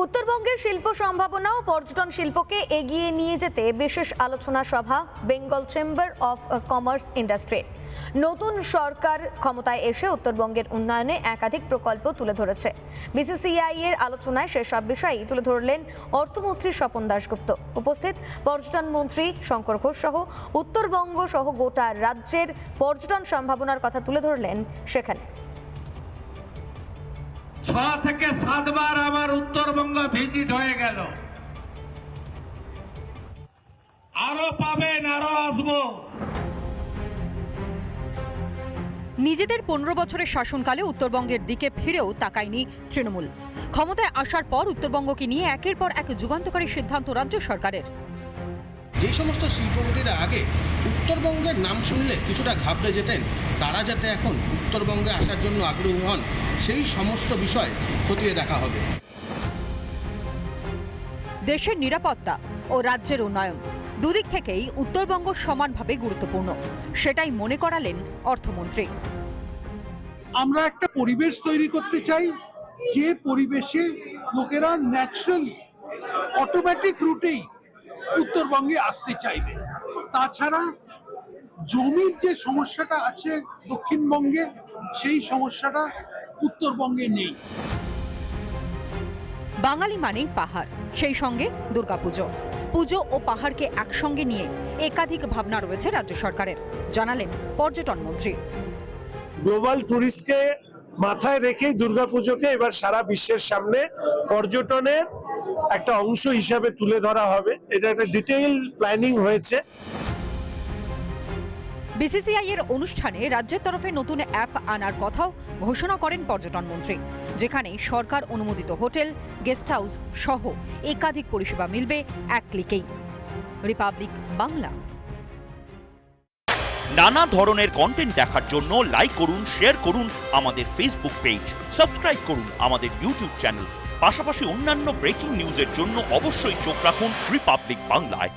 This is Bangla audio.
উত্তরবঙ্গের শিল্প সম্ভাবনা ও পর্যটন শিল্পকে এগিয়ে নিয়ে যেতে বিশেষ আলোচনা সভা Bengal chamber of commerce industry. নতুন সরকার ক্ষমতায় এসে উত্তরবঙ্গের উন্নয়নে একাধিক প্রকল্প তুলে ধরেছে। বিসিসিআই এর আলোচনায় সেসব বিষয়ই তুলে ধরলেন অর্থমন্ত্রী স্বপন দাশগুপ্ত। উপস্থিত পর্যটন মন্ত্রী শঙ্কর ঘোষ সহ উত্তরবঙ্গ সহ গোটা রাজ্যের পর্যটন সম্ভাবনার কথা তুলে ধরলেন সেখানে। 6 থেকে 7 বার আমার উত্তরবঙ্গ ভিজিট হয়ে গেল, আরো পাবেন, আরো আসবো। নিজেদের 15 বছরের শাসনকালে উত্তরবঙ্গের দিকে ফিরেও তাকায়নি তৃণমূল। ক্ষমতায় আসার পর উত্তরবঙ্গকে নিয়ে একের পর এক যুগান্তকারী সিদ্ধান্ত রাজ্য সরকারের। যে সমস্ত শিল্পপতিরা আগে উত্তরবঙ্গের নাম শুনলে কিছুটা ঘাবড়ে যেতেন, তারা যাতে এখন উত্তরবঙ্গে আসার জন্য আগ্রহী হন, সেই সমস্ত বিষয় খতিয়ে দেখা হবে। দেশের নিরাপত্তা ও রাজ্যের উন্নয়ন দুদিক থেকেই উত্তরবঙ্গ সমানভাবে গুরুত্বপূর্ণ, সেটাই মনে করালেন অর্থমন্ত্রী। আমরা একটা পরিবেশ তৈরি করতে চাই, যে পরিবেশে লোকেরা ন্যাচারালি অটোমেটিক রুটেই উত্তরবঙ্গে আসতে চাইবে। তাছাড়া জমির যে সমস্যাটা আছে দক্ষিণবঙ্গে, সেই সমস্যাটা উত্তরবঙ্গে নেই। বাঙালি মানেই পাহাড়, সেই সঙ্গে দুর্গাপুজো। পুজো ও পাহাড়কে একসঙ্গে নিয়ে একাধিক ভাবনা রয়েছে রাজ্য সরকারের, জানালেন পর্যটন মন্ত্রী। গ্লোবাল ট্যুরিস্টকে মাথায় রেখেই দুর্গাপুজোকে এবার সারা বিশ্বের সামনে পর্যটনের একটা অংশ হিসাবে তুলে ধরা হবে। এটা একটা ডিটেইল প্ল্যানিং হয়েছে। বিসিসিআই এর অনুষ্ঠানে রাজ্যের তরফে নতুন অ্যাপ আনার কথাও ঘোষণা করেন পর্যটন মন্ত্রী, যেখানে সরকার অনুমোদিত হোটেল, গেস্ট হাউস সহ একাধিক পরিষেবা মিলবে এক ক্লিকেই। রিপাবলিক বাংলা। নানা ধরনের কন্টেন্ট দেখার জন্য লাইক করুন, শেয়ার করুন আমাদের ফেসবুক পেজ, সাবস্ক্রাইব করুন আমাদের ইউটিউব চ্যানেল। পাশাপাশি অন্যান্য ব্রেকিং নিউজের জন্য অবশ্যই চোখ রাখুন রিপাবলিক বাংলায়।